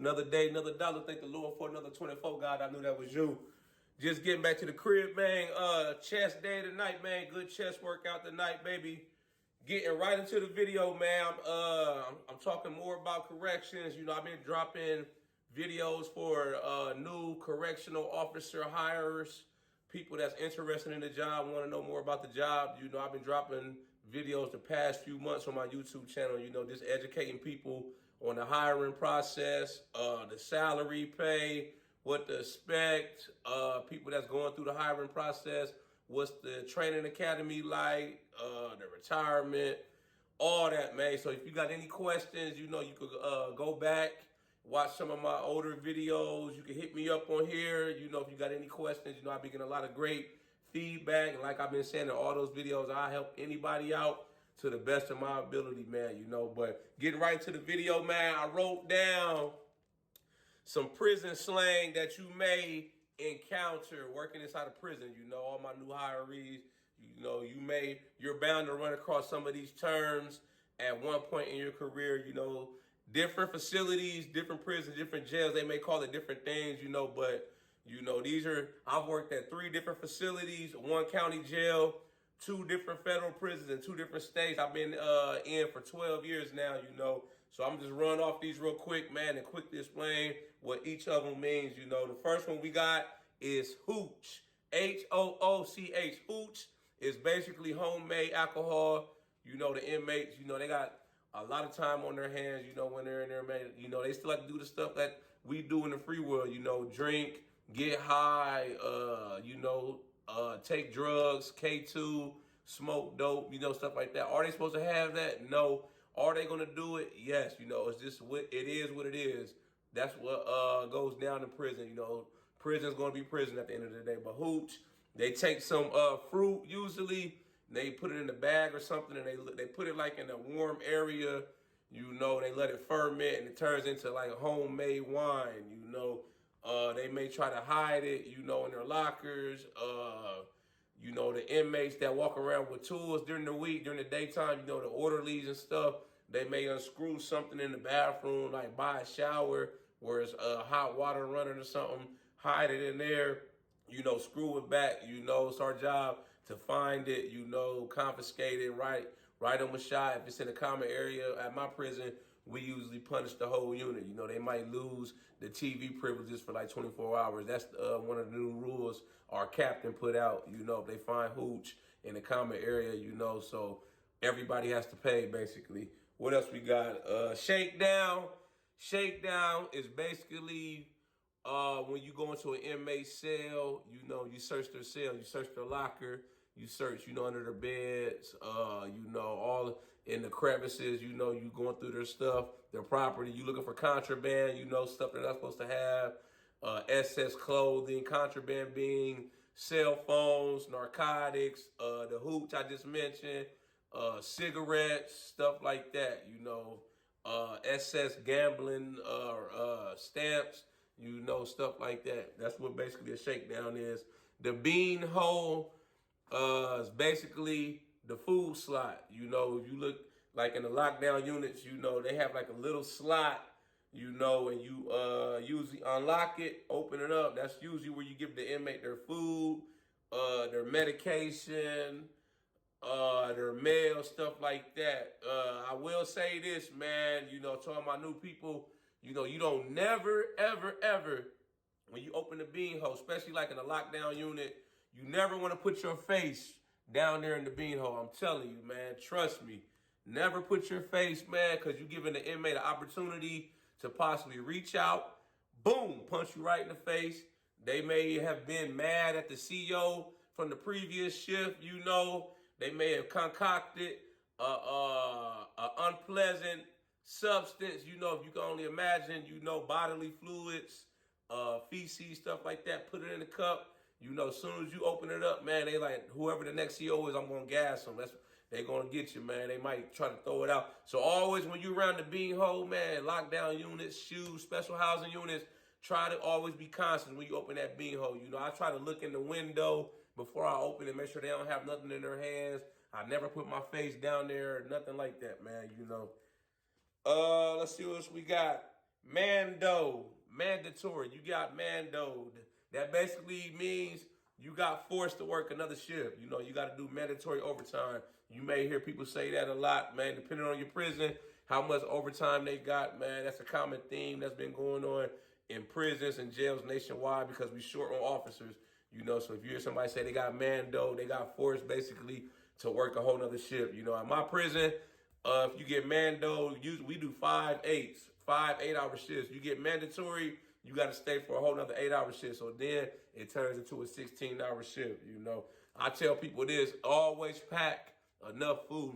Another day, another dollar. Thank the Lord for another 24. God, I knew that was you. Just getting back to the crib, man. Chest day tonight, man. Good chest workout tonight, baby. Getting right into the video, man. I'm talking more about corrections. You know, I've been dropping videos for new correctional officer hires, people that's interested in the job, want to know more about the job. You know, I've been dropping videos the past few months on my YouTube channel, you know, just educating people on the hiring process, the salary pay, what to expect, people that's going through the hiring process, what's the training academy like, the retirement, all that, man. So if you got any questions, you know, you could go back, watch some of my older videos. You can hit me up on here. You know, if you got any questions, you know, I've been getting a lot of great feedback. And like I've been saying in all those videos, I help anybody out to the best of my ability, man, you know. But getting right to the video, man, I wrote down some prison slang that you may encounter working inside a prison. You know, all my new hirees, you know, you're bound to run across some of these terms at one point in your career. You know, different facilities, different prisons, different jails, they may call it different things, you know, but, you know, I've worked at 3 different facilities, 1 county jail, 2 different federal prisons in 2 different states. I've been in for 12 years now, you know. So I'm just run off these real quick, man, and quickly explain what each of them means, you know. The first one we got is hooch. H-O-O-C-H. Hooch is basically homemade alcohol. You know, the inmates, you know, they got a lot of time on their hands, you know, when they're in there, man. You know, they still like to do the stuff that we do in the free world, you know, drink, get high, take drugs, K2, smoke dope, you know, stuff like that. Are they supposed to have that? No. Are they going to do it? Yes. You know, it's just what it is, what it is. That's what goes down in prison. You know, prison's going to be prison at the end of the day. But hooch, they take some fruit usually, they put it in a bag or something, and they put it like in a warm area. You know, they let it ferment, and it turns into like a homemade wine. You know, they may try to hide it, you know, in their lockers. You know, the inmates that walk around with tools during the week, during the daytime, you know, the orderlies and stuff, they may unscrew something in the bathroom, like by a shower where it's hot water running or something, hide it in there, you know, screw it back. You know, it's our job to find it, you know, confiscate it, write them a shot. If it's in a common area at my prison, we usually punish the whole unit. You know, they might lose the TV privileges for like 24 hours. That's one of the new rules our captain put out. You know, if they find hooch in a common area, you know, so everybody has to pay basically. What else we got? Shakedown. Shakedown is basically when you go into an inmate cell, you know, you search their cell, you search their locker, you search, you know, under their beds, you know, all in the crevices, you know, you going through their stuff, their property, you looking for contraband, you know, stuff they're not supposed to have, excess clothing, contraband being cell phones, narcotics, the hooch I just mentioned, cigarettes, stuff like that, you know, excess gambling, stamps, you know, stuff like that. That's what basically a shakedown is. The bean hole is basically the food slot. You know, if you look like in the lockdown units, you know, they have like a little slot, you know, and you usually unlock it, open it up. That's usually where you give the inmate their food, their medication, their mail, stuff like that. I will say this, man, you know, to all my new people, you know, you don't never, ever, ever, when you open the bean hole, especially like in a lockdown unit, you never want to put your face down there in the bean hole. I'm telling you, man, trust me. Never put your face, man, because you're giving the inmate an opportunity to possibly reach out, boom, punch you right in the face. They may have been mad at the CO from the previous shift, you know. They may have concocted a unpleasant substance, you know, if you can only imagine, you know, bodily fluids, feces, stuff like that, put it in a cup. You know, as soon as you open it up, man, they like, whoever the next CO is, I'm going to gas them. They're going to get you, man. They might try to throw it out. So always when you around the bean hole, man, lockdown units, shoes, special housing units, try to always be conscious when you open that bean hole. You know, I try to look in the window before I open it, make sure they don't have nothing in their hands. I never put my face down there, nothing like that, man, you know. Let's see what else we got. mandatory. You got mandoed. That basically means you got forced to work another shift. You know, you got to do mandatory overtime. You may hear people say that a lot, man, depending on your prison, how much overtime they got, man. That's a common theme that's been going on in prisons and jails nationwide because we short on officers. You know, so if you hear somebody say they got mando, they got forced basically to work a whole nother shift. You know, at my prison, if you get mando, we do 5 8s, 5 8 hour shifts. You get mandatory, you got to stay for a whole nother 8 hour shift. So then it turns into a 16 hour shift. You know, I tell people this: always pack enough food.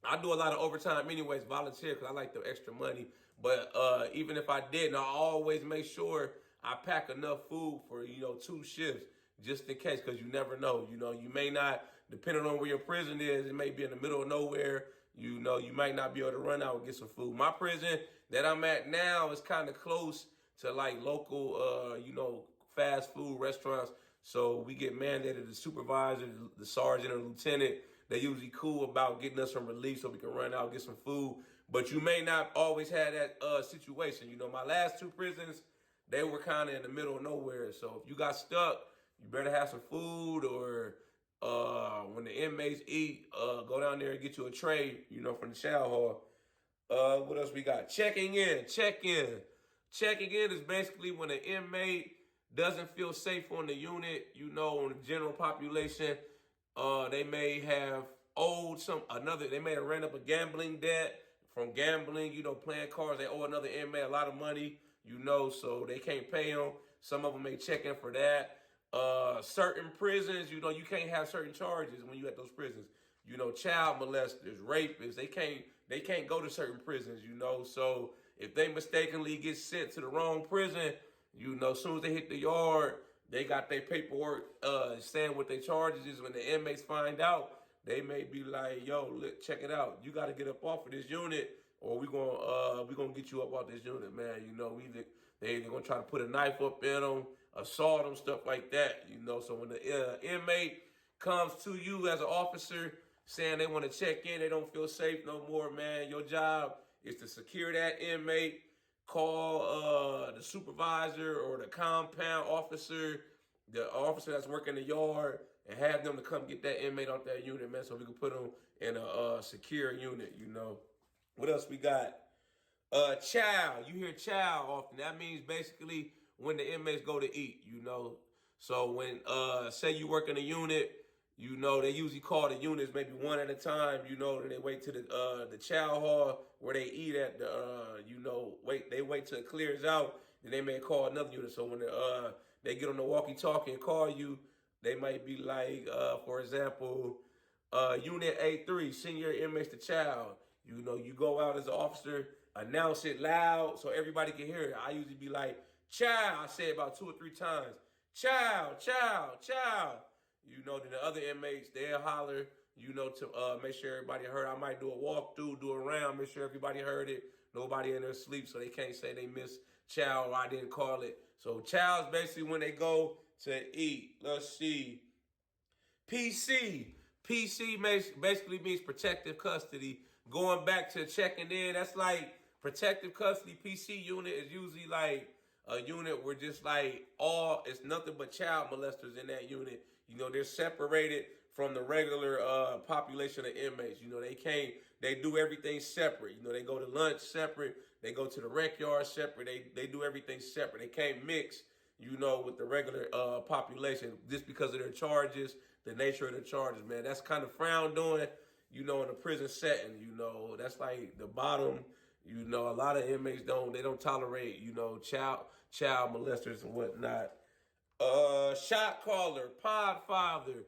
I do a lot of overtime anyways, volunteer because I like the extra money. But even if I didn't, I always make sure I pack enough food for 2 shifts just in case, because you never know. You know, you may not, depending on where your prison is, it may be in the middle of nowhere. You know, you might not be able to run out and get some food. My prison that I'm at now is kind of close to like local, fast food restaurants. So we get mandated, the supervisor, the sergeant, or lieutenant. They usually cool about getting us some relief so we can run out, get some food. But you may not always have that situation. You know, my last 2 prisons, they were kind of in the middle of nowhere. So if you got stuck, you better have some food, or when the inmates eat, go down there and get you a tray, from the chow hall. What else we got? Checking in. Checking in is basically when an inmate doesn't feel safe on the unit, on the general population. They may have they may have ran up a gambling debt from gambling, playing cards. They owe another inmate a lot of money, so they can't pay them. Some of them may check in for that. Certain prisons, you can't have certain charges when you at those prisons. Child molesters, rapists, they can't go to certain prisons, So if they mistakenly get sent to the wrong prison, as soon as they hit the yard, they got their paperwork saying what their charges is. When the inmates find out, they may be like, "Yo, look, check it out. You got to get up off of this unit, or we gonna get you up off this unit, man." They either gonna try to put a knife up in them, assault them, stuff like that. So when the inmate comes to you as an officer saying they want to check in, they don't feel safe no more, man. Your job is to secure that inmate. Call the supervisor or the compound officer, the officer that's working the yard, and have them to come get that inmate off that unit, man, so we can put them in a secure unit, What else we got? Chow. You hear chow often. That means basically when the inmates go to eat, So when, say you work in a unit, they usually call the units maybe one at a time, then they wait to the chow hall where they eat at they wait till it clears out, then they may call another unit. So when they get on the walkie-talkie and call you, they might be like, for example, Unit A3, senior inmates to child. You go out as an officer, announce it loud so everybody can hear it. I usually be like, child. I say it about 2 or 3 times. Child, child, child. Then the other inmates, they'll holler, to make sure everybody heard. I might do a walkthrough, do a round, make sure everybody heard it. Nobody in their sleep, so they can't say they missed chow or I didn't call it. So chow's basically when they go to eat. Let's see. PC. PC basically means protective custody. Going back to checking in, that's like protective custody. PC unit is usually like a unit where just like it's nothing but child molesters in that unit. They're separated from the regular population of inmates. They do everything separate. They go to lunch separate. They go to the rec yard separate. They do everything separate. They can't mix, with the regular population just because of their charges, the nature of the charges, man. That's kind of frowned on, in a prison setting. That's like the bottom. A lot of inmates don't tolerate, child molesters and whatnot. Shot caller, pod father.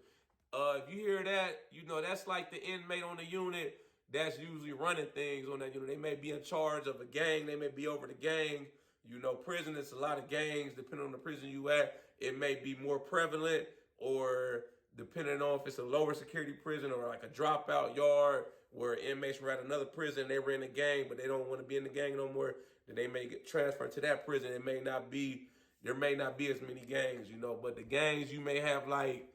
If you hear that, that's like the inmate on the unit that's usually running things on that unit. They may be in charge of a gang. They may be over the gang. Prison, it's a lot of gangs. Depending on the prison you at, it may be more prevalent, or depending on if it's a lower security prison or like a dropout yard where inmates were at another prison, they were in a gang, but they don't want to be in the gang no more, then they may get transferred to that prison. There may not be as many gangs, but the gangs you may have like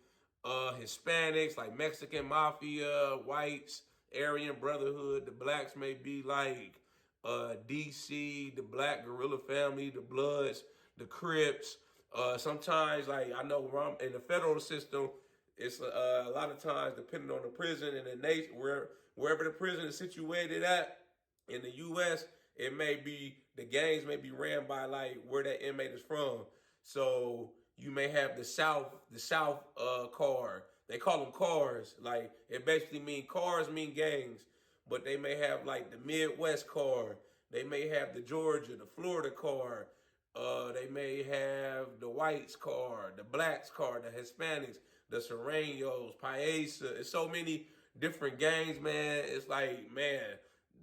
Hispanics, like Mexican mafia, whites, Aryan Brotherhood. The blacks may be like DC, the Black Gorilla Family, the Bloods, the Crips. Sometimes, like I know in the federal system, it's a lot of times depending on the prison and the nation, wherever the prison is situated at in the U.S., it may be the gangs may be ran by like where that inmate is from. So you may have the South car. They call them cars. Like it basically mean cars mean gangs, but they may have like the Midwest car. They may have the Georgia, the Florida car. They may have the whites car, the blacks car, the Hispanics, the Serranos, Paisa. It's so many different gangs, man. It's like, man,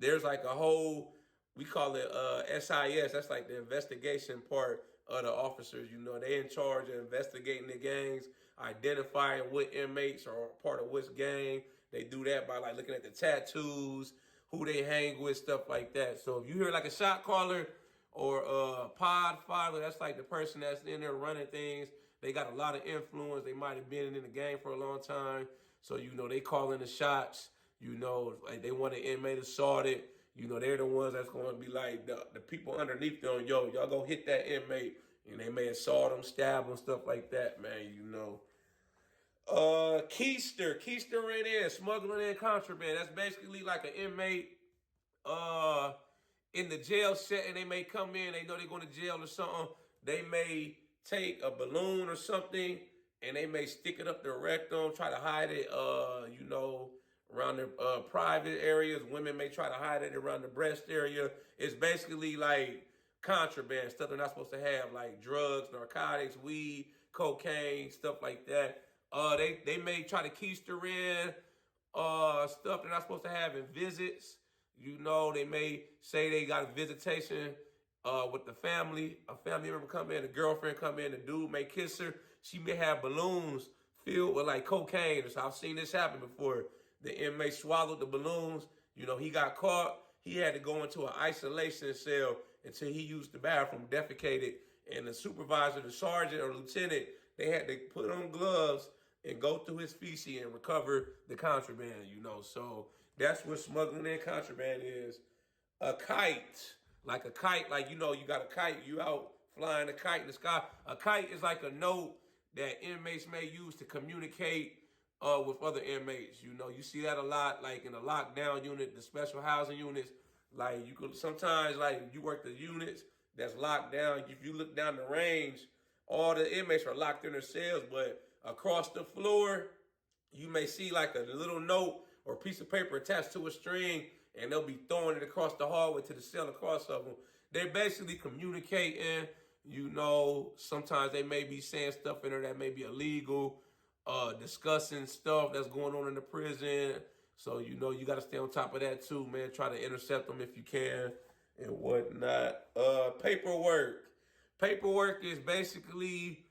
there's like a whole, we call it SIS. That's like the investigation part of the officers. You know, they in charge of investigating the gangs, identifying what inmates are part of which gang. They do that by like looking at the tattoos, who they hang with, stuff like that. So if you hear like a shot caller or a pod father, that's like the person that's in there running things. They got a lot of influence. They might have been in the game for a long time. So, you know, they calling the shots. You know, like they want an inmate assaulted. You know, they're the ones that's going to be like the people underneath them. Yo, y'all go hit that inmate. And they may assault them, stab them, stuff like that, man, you know. Keister ran in, smuggling in contraband. That's basically like an inmate in the jail setting. They may come in, they know they're going to jail or something. They may take a balloon or something and they may stick it up their rectum, try to hide it, you know, around their private areas. Women may try to hide it around the breast area. It's basically like contraband, stuff they're not supposed to have, like drugs, narcotics, weed, cocaine, stuff like that. They may try to keister in stuff they're not supposed to have in visits. You know, they may say they got a visitation with the family. A family member come in, a girlfriend come in, the dude may kiss her. She may have balloons filled with like cocaine. So I've seen this happen before. The inmate swallowed the balloons. You know, he got caught. He had to go into an isolation cell until he used the bathroom, defecated. And the supervisor, the sergeant or lieutenant, they had to put on gloves and go through his feces and recover the contraband, you know. So that's what smuggling in contraband is. A kite, like, you know, you got a kite, you out flying a kite in the sky. A kite is like a note that inmates may use to communicate with other inmates. You know, you see that a lot, like in the lockdown unit, the special housing units. Like you could sometimes, like you work the units that's locked down. If you look down the range, all the inmates are locked in their cells, but across the floor, you may see like a little note or piece of paper attached to a string, and they'll be throwing it across the hallway to the cell across of them. They're basically communicating. You know, sometimes they may be saying stuff in there that may be illegal, discussing stuff that's going on in the prison. So, you know, you got to stay on top of that too, man. Try to intercept them if you can and whatnot. Paperwork. Paperwork is basically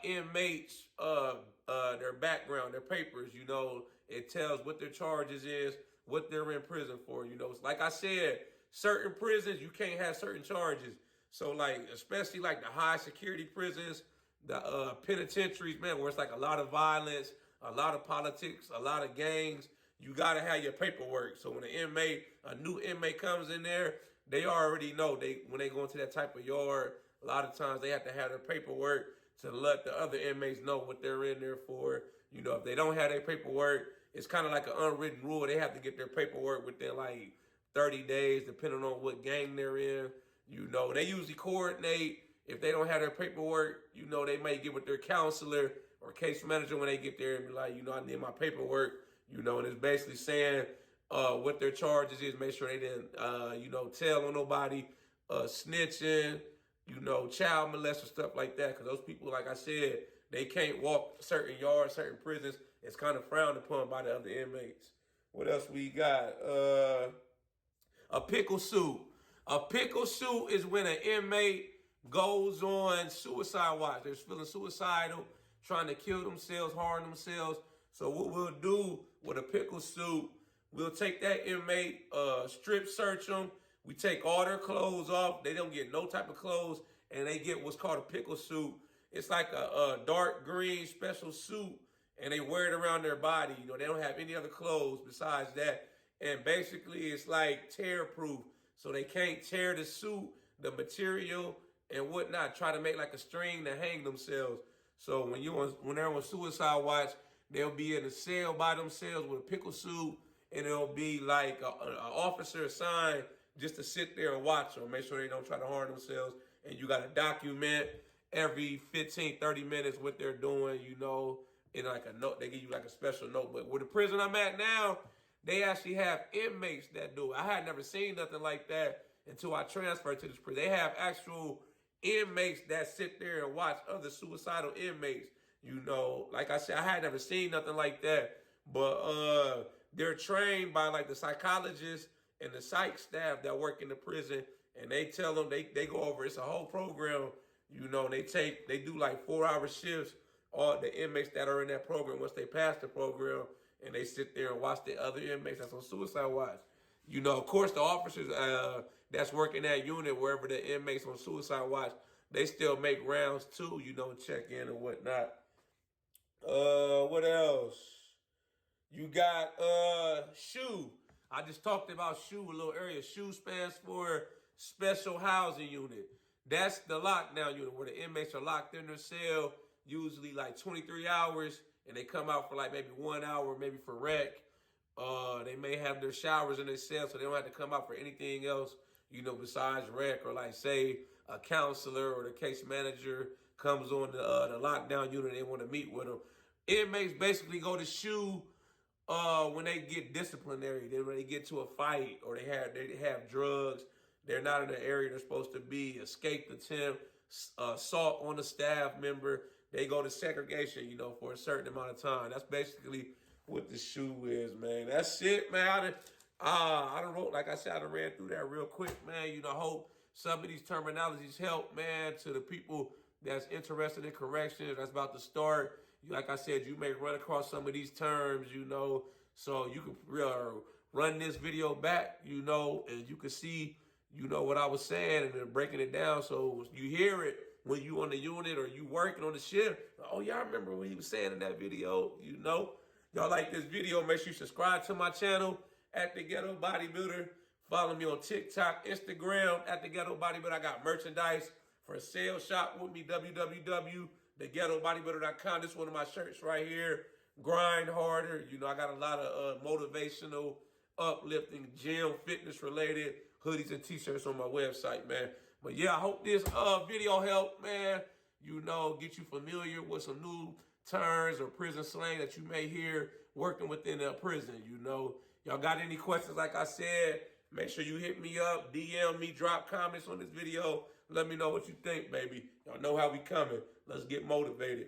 inmates, their background, their papers. You know, it tells what their charges is, what they're in prison for. You know, it's like I said, certain prisons you can't have certain charges. So like, especially like the high security prisons, the penitentiaries, man, where it's like a lot of violence, a lot of politics, a lot of gangs. You gotta have your paperwork. So when a new inmate comes in there, they already know when they go into that type of yard. A lot of times they have to have their paperwork to let the other inmates know what they're in there for. You know, if they don't have their paperwork, it's kind of like an unwritten rule. They have to get their paperwork within like 30 days, depending on what gang they're in. You know, they usually coordinate. If they don't have their paperwork, you know, they may get with their counselor or case manager when they get there and be like, you know, I need my paperwork, you know, and it's basically saying what their charges is. Make sure they didn't, you know, tell on nobody, snitching, you know, child molester, stuff like that. Because those people, like I said, they can't walk certain yards, certain prisons. It's kind of frowned upon by the other inmates. What else we got? A pickle suit. A pickle suit is when an inmate goes on suicide watch. They're feeling suicidal, trying to kill themselves, harm themselves. So what we'll do with a pickle suit, we'll take that inmate, strip search them. We take all their clothes off. They don't get no type of clothes, and they get what's called a pickle suit. It's like a dark green special suit, and they wear it around their body. You know, they don't have any other clothes besides that. And basically, it's like tear proof. So they can't tear the suit, the material, and whatnot, try to make like a string to hang themselves. So when they're on suicide watch, they'll be in a cell by themselves with a pickle suit, and it'll be like an officer assigned just to sit there and watch them, make sure they don't try to harm themselves. And you got to document every 15, 30 minutes what they're doing, in like a note. They give you like a special notebook. With the prison I'm at now, they actually have inmates that do it. I had never seen nothing like that until I transferred to this prison. They have actual inmates that sit there and watch other suicidal inmates. Like I said, I had never seen nothing like that. But they're trained by like the psychologists and the psych staff that work in the prison, and they tell them they go over. It's a whole program. They do like 4-hour shifts. All the inmates that are in that program, once they pass the program, and they sit there and watch the other inmates that's on suicide watch. Of course, the officers that's working that unit, wherever the inmates on suicide watch, they still make rounds too, check in and whatnot. What else? You got SHU. I just talked about SHU a little earlier. SHU stands for Special Housing Unit. That's the lockdown unit where the inmates are locked in their cell, usually like 23 hours, and they come out for like maybe 1 hour, maybe for rec. They may have their showers in their cell, so they don't have to come out for anything else, besides rec, or like say a counselor or the case manager comes on the lockdown unit and they want to meet with them. Inmates basically go to SHU when they get disciplinary, then when they get to a fight or they have drugs, they're not in the area they're supposed to be, escape attempt, assault on a staff member, they go to segregation, for a certain amount of time. That's basically what the SHU is, man. That's it, man. I don't know. Like I said, I done ran through that real quick, man. I hope some of these terminologies help, man, to the people that's interested in corrections, that's about to start. Like I said, you may run across some of these terms, so you can run this video back, and you can see, what I was saying and then breaking it down. So you hear it when you on the unit or you working on the shift. Oh, yeah, I remember what he was saying in that video, Y'all like this video, make sure you subscribe to my channel at The Ghetto Bodybuilder. Follow me on TikTok, Instagram at The Ghetto Bodybuilder. I got merchandise for sale. Shop with me, www.theghettobodybuilder.com. This is one of my shirts right here. Grind harder. I got a lot of motivational, uplifting, gym, fitness related hoodies and t-shirts on my website, man. But yeah, I hope this video helped, man. Get you familiar with some new terms or prison slang that you may hear working within a prison, Y'all got any questions, like I said, make sure you hit me up, DM me, drop comments on this video. Let me know what you think, baby. Y'all know how we coming. Let's get motivated.